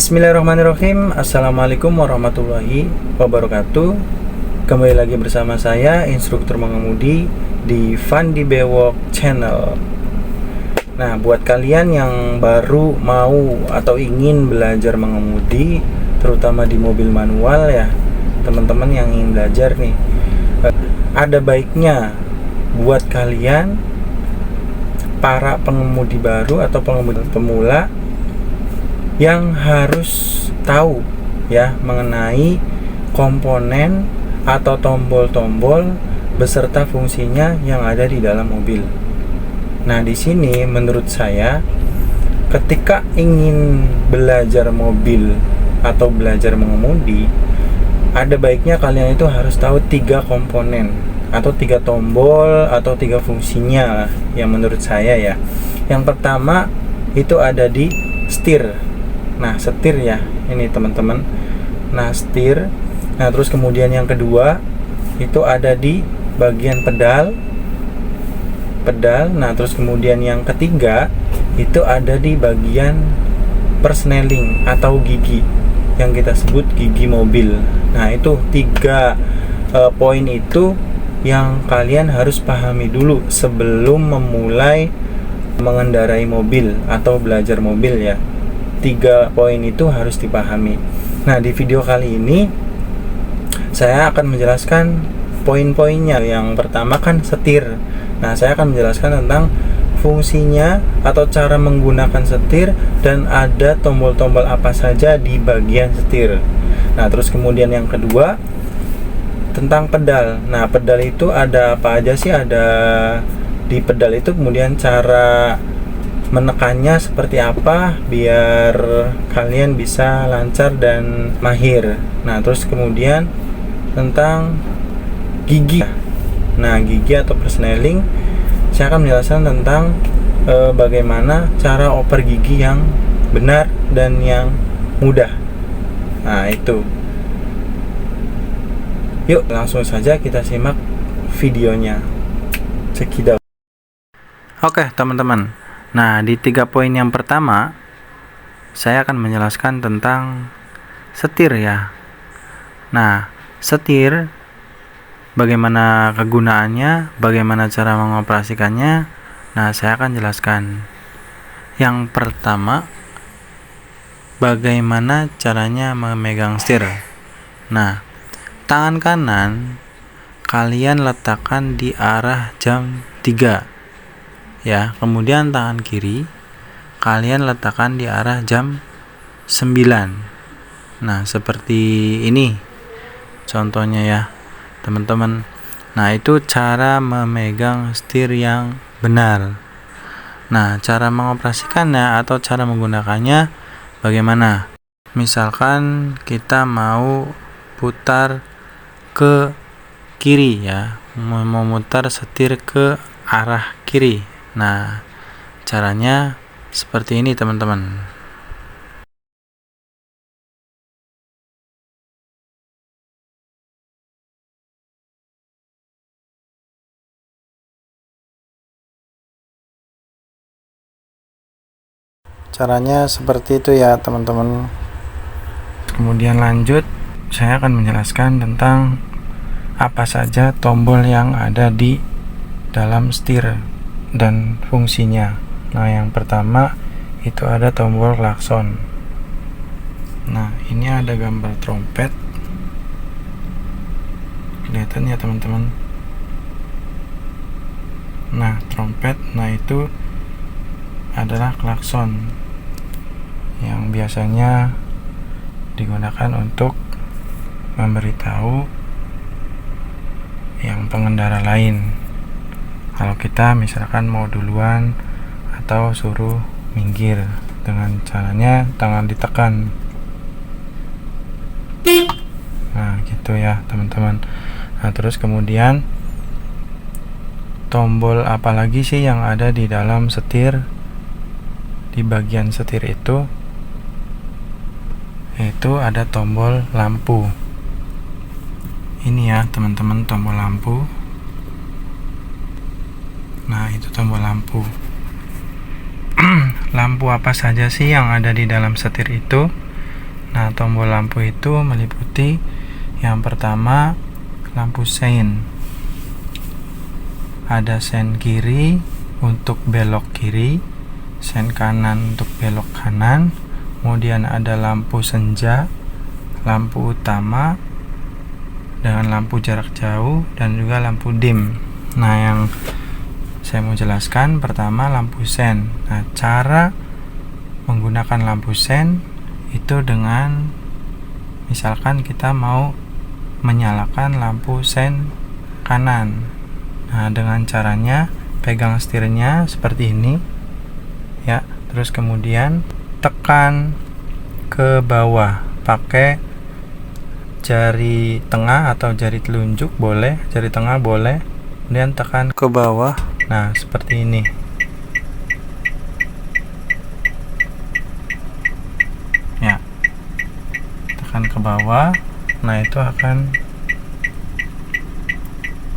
Bismillahirrahmanirrahim. Assalamualaikum warahmatullahi wabarakatuh. Kembali lagi bersama saya, instruktur mengemudi di Fandi Bewok Channel. Nah, buat kalian yang baru mau atau ingin belajar mengemudi, terutama di mobil manual ya, teman-teman yang ingin belajar nih, ada baiknya buat kalian para pengemudi baru atau pengemudi pemula yang harus tahu ya mengenai komponen atau tombol-tombol beserta fungsinya yang ada di dalam mobil. Nah, di sini menurut saya ketika ingin belajar mobil atau belajar mengemudi, ada baiknya kalian itu harus tahu 3 komponen atau 3 tombol atau 3 fungsinya yang menurut saya ya. Yang pertama itu ada di setir. Nah, setir ya, ini teman-teman. Nah, setir. Nah, terus kemudian yang kedua itu ada di bagian pedal. Nah, terus kemudian yang ketiga itu ada di bagian persneling atau gigi yang kita sebut gigi mobil. Nah, itu 3 poin itu yang kalian harus pahami dulu sebelum memulai mengendarai mobil atau belajar mobil ya. 3 poin itu harus dipahami. Nah, di video kali ini saya akan menjelaskan poin-poinnya. Yang pertama kan setir. Nah, saya akan menjelaskan tentang fungsinya atau cara menggunakan setir dan ada tombol-tombol apa saja di bagian setir. Nah, terus kemudian yang kedua tentang pedal. Nah, pedal itu ada apa aja sih? Ada di pedal itu kemudian cara menekannya seperti apa biar kalian bisa lancar dan mahir. Nah, terus kemudian tentang gigi. Nah, gigi atau persneling saya akan menjelaskan tentang bagaimana cara oper gigi yang benar dan yang mudah. Nah, itu. Yuk, langsung saja kita simak videonya. Cekidot. Oke, teman-teman. Nah, di 3 poin yang pertama saya akan menjelaskan tentang setir ya. Nah, setir bagaimana kegunaannya, bagaimana cara mengoperasikannya. Nah, saya akan jelaskan. Yang pertama, bagaimana caranya memegang setir. Nah, tangan kanan kalian letakkan di arah jam 3 ya, kemudian tangan kiri kalian letakkan di arah jam 9. Nah, seperti ini contohnya ya teman-teman. Nah, itu cara memegang setir yang benar. Nah, cara mengoperasikannya atau cara menggunakannya bagaimana? Misalkan kita mau putar ke kiri ya, memutar setir ke arah kiri. Nah, caranya seperti ini teman-teman. Caranya seperti itu ya teman-teman. Kemudian lanjut, saya akan menjelaskan tentang apa saja tombol yang ada di dalam setir dan fungsinya. Nah, yang pertama itu ada tombol klakson. Nah, ini ada gambar trompet. Kelihatan ya teman-teman. Nah, trompet, nah itu adalah klakson yang biasanya digunakan untuk memberitahu yang pengendara lain kalau kita misalkan mau duluan atau suruh minggir. Dengan caranya tangan ditekan. Nah, gitu ya teman-teman. Nah, terus kemudian tombol apa lagi sih yang ada di dalam setir? Di bagian setir itu ada tombol lampu. Ini ya teman-teman, tombol lampu. Nah, itu tombol lampu. Lampu apa saja sih yang ada di dalam setir itu? Nah, tombol lampu itu meliputi yang pertama lampu sein. Ada sein kiri untuk belok kiri, sein kanan untuk belok kanan. Kemudian ada lampu senja, lampu utama dengan lampu jarak jauh, dan juga lampu dim. Nah, yang saya mau jelaskan pertama lampu sein. Nah, cara menggunakan lampu sein itu dengan misalkan kita mau menyalakan lampu sein kanan. Nah, dengan caranya pegang setirnya seperti ini ya, terus kemudian tekan ke bawah pakai jari tengah atau jari telunjuk boleh, jari tengah boleh, kemudian tekan ke bawah. Nah, seperti ini ya, tekan ke bawah. Nah, itu akan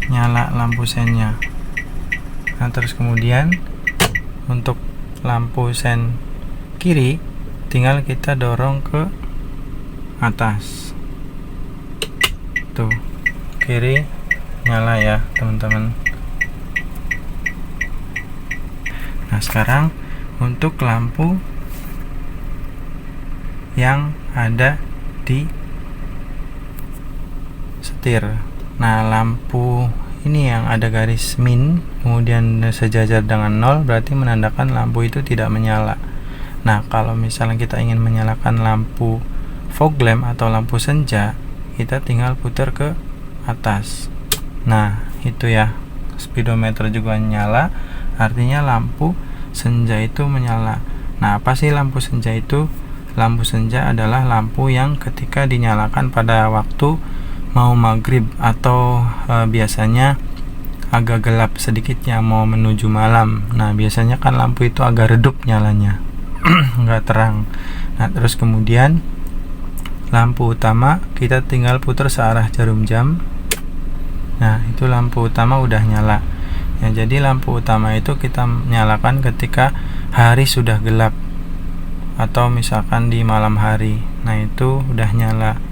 nyala lampu seinnya. Nah, terus kemudian untuk lampu sein kiri tinggal kita dorong ke atas. Tuh, kiri nyala ya, teman-teman. Nah, sekarang untuk lampu yang ada di setir. Nah, lampu ini yang ada garis min kemudian sejajar dengan 0 berarti menandakan lampu itu tidak menyala. Nah, kalau misalnya kita ingin menyalakan lampu fog lamp atau lampu senja, kita tinggal putar ke atas. Nah, itu ya, speedometer juga nyala, artinya lampu senja itu menyala. Nah, apa sih lampu senja itu? Lampu senja adalah lampu yang ketika dinyalakan pada waktu mau maghrib atau biasanya agak gelap sedikit ya, mau menuju malam. Nah, biasanya kan lampu itu agak redup nyalanya, nggak terang. Nah, terus kemudian lampu utama kita tinggal putar searah jarum jam. Nah, itu lampu utama udah nyala ya. Jadi lampu utama itu kita nyalakan ketika hari sudah gelap atau misalkan di malam hari. Nah, itu udah nyala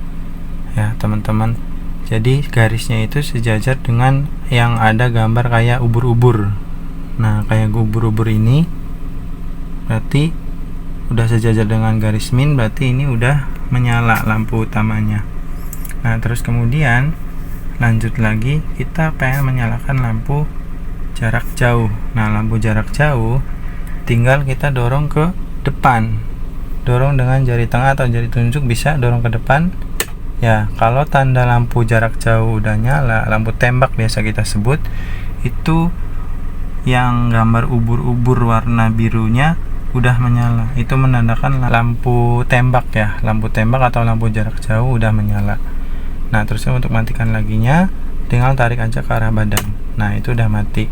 ya, teman-teman. Jadi garisnya itu sejajar dengan yang ada gambar kayak ubur-ubur. Nah, kayak ubur-ubur ini berarti udah sejajar dengan garis min, berarti ini udah menyala lampu utamanya. Nah, terus kemudian lanjut lagi, kita pengen menyalakan lampu jarak jauh. Nah, lampu jarak jauh tinggal kita dorong ke depan. Dorong dengan jari tengah atau jari telunjuk, bisa dorong ke depan. Ya, kalau tanda lampu jarak jauh udah nyala, lampu tembak biasa kita sebut, itu yang gambar ubur-ubur warna birunya udah menyala. Itu menandakan lampu tembak ya, lampu tembak atau lampu jarak jauh udah menyala. Nah, terusnya untuk matikan laginya tinggal tarik aja ke arah badan. Nah, itu udah mati.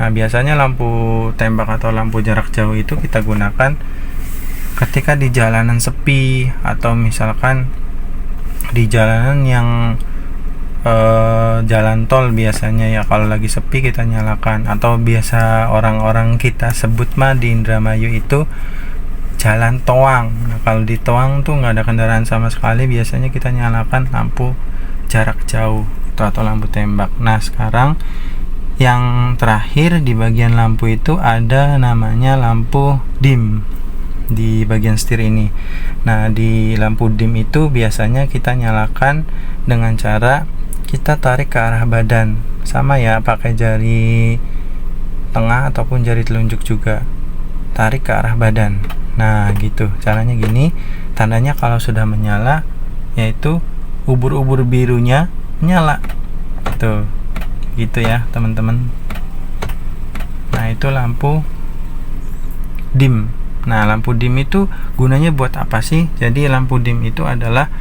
Nah, biasanya lampu tembak atau lampu jarak jauh itu kita gunakan ketika di jalanan sepi atau misalkan di jalanan yang jalan tol biasanya ya, kalau lagi sepi kita nyalakan. Atau biasa orang-orang kita sebut mah di Indramayu itu jalan toang. Nah, kalau di toang tuh nggak ada kendaraan sama sekali, biasanya kita nyalakan lampu jarak jauh itu atau lampu tembak. Nah, sekarang yang terakhir di bagian lampu itu ada namanya lampu dim di bagian setir ini. Nah, di lampu dim itu biasanya kita nyalakan dengan cara kita tarik ke arah badan. Sama ya, pakai jari tengah ataupun jari telunjuk juga. Tarik ke arah badan. Nah, gitu. Caranya gini. Tandanya kalau sudah menyala yaitu ubur-ubur birunya menyala. Tuh. Gitu ya, teman-teman. Nah, itu lampu dim. Nah, lampu dim itu gunanya buat apa sih? Jadi lampu dim itu adalah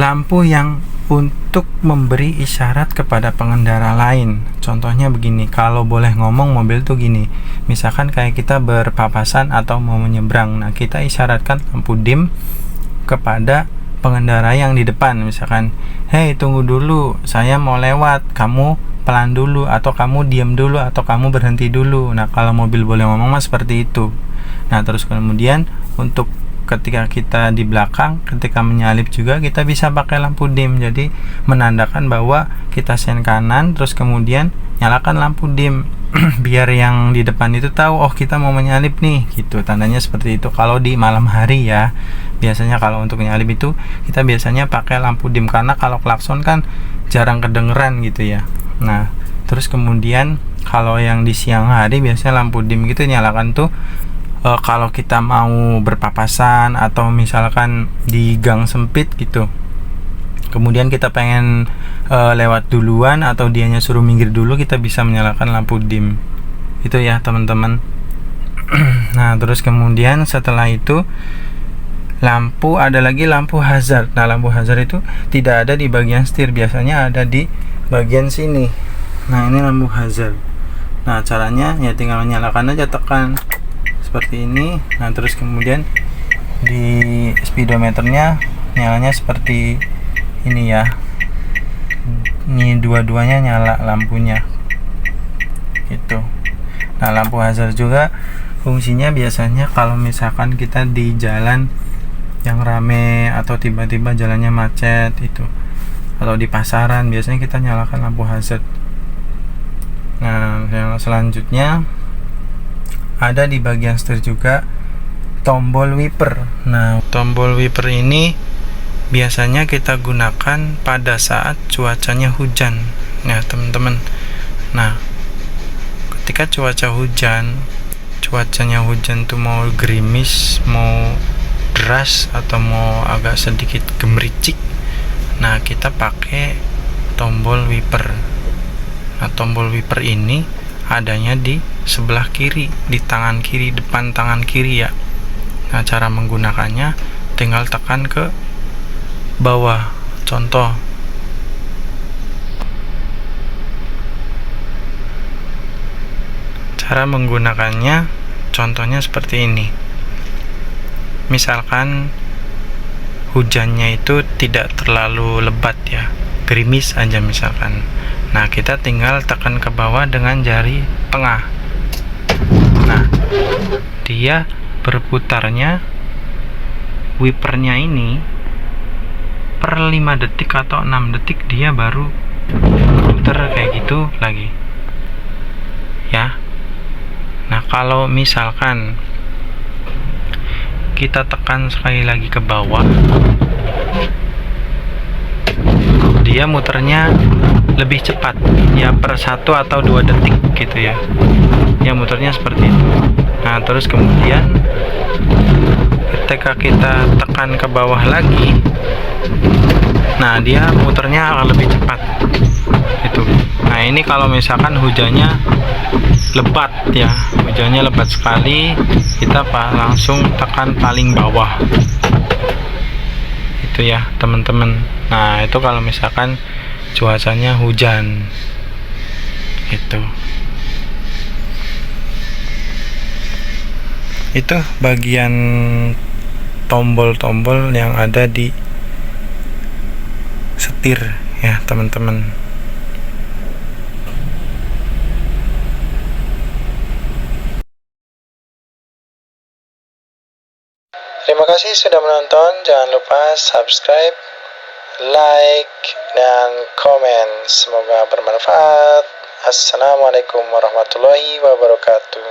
lampu yang untuk memberi isyarat kepada pengendara lain. Contohnya begini, kalau boleh ngomong mobil tuh gini. Misalkan kayak kita berpapasan atau mau menyeberang. Nah, kita isyaratkan lampu dim kepada pengendara yang di depan. Misalkan, "Hei, tunggu dulu, saya mau lewat, kamu pelan dulu, atau kamu diam dulu, atau kamu berhenti dulu." Nah, kalau mobil boleh ngomong mah seperti itu. Nah, terus kemudian untuk ketika kita di belakang, ketika menyalip juga kita bisa pakai lampu dim, jadi menandakan bahwa kita sen kanan terus kemudian nyalakan lampu dim biar yang di depan itu tahu oh kita mau menyalip nih gitu. Tandanya seperti itu kalau di malam hari ya. Biasanya kalau untuk menyalip itu kita biasanya pakai lampu dim, karena kalau klakson kan jarang kedengeran gitu ya. Nah terus kemudian kalau yang di siang hari biasanya lampu dim gitu nyalakan tuh kalau kita mau berpapasan atau misalkan di gang sempit gitu, kemudian kita pengen lewat duluan atau dianya suruh minggir dulu, kita bisa menyalakan lampu dim itu ya teman-teman. Nah terus kemudian setelah itu ada lagi lampu hazard. Nah lampu hazard itu tidak ada di bagian setir, biasanya ada di bagian sini. Nah ini lampu hazard. Nah caranya ya tinggal menyalakan aja, tekan seperti ini. Nah terus kemudian di speedometernya nyalanya seperti ini ya, ini dua-duanya nyala lampunya gitu. Nah lampu hazard juga fungsinya biasanya kalau misalkan kita di jalan yang rame atau tiba-tiba jalannya macet itu, atau di pasaran biasanya kita nyalakan lampu hazard. Nah yang selanjutnya ada di bagian setir juga tombol wiper. Nah tombol wiper ini biasanya kita gunakan pada saat cuacanya hujan ya teman-teman. Nah ketika cuacanya hujan tuh mau gerimis, mau deras, atau mau agak sedikit gemericik, nah kita pakai tombol wiper. Nah tombol wiper ini adanya di sebelah kiri, di tangan kiri, depan tangan kiri ya. Nah cara menggunakannya tinggal tekan ke bawah. Contoh, cara menggunakannya contohnya seperti ini. Misalkan hujannya itu tidak terlalu lebat ya, gerimis aja misalkan. Nah kita tinggal tekan ke bawah dengan jari tengah. Nah dia berputarnya wipernya ini per 5 detik atau 6 detik dia baru putar kayak gitu lagi ya. Nah kalau misalkan kita tekan sekali lagi ke bawah, dia muternya lebih cepat ya, per 1 atau 2 detik gitu ya, ya muternya seperti itu. Nah terus kemudian ketika kita tekan ke bawah lagi, nah dia muternya akan lebih cepat itu. Nah ini kalau misalkan hujannya lebat ya, hujannya lebat sekali, kita langsung tekan paling bawah itu ya teman-teman. Nah itu kalau misalkan cuacanya hujan itu. Itu bagian tombol-tombol yang ada di setir ya teman-teman. Terima kasih sudah menonton. Jangan lupa subscribe, like, dan komen. Semoga bermanfaat. Assalamualaikum warahmatullahi wabarakatuh.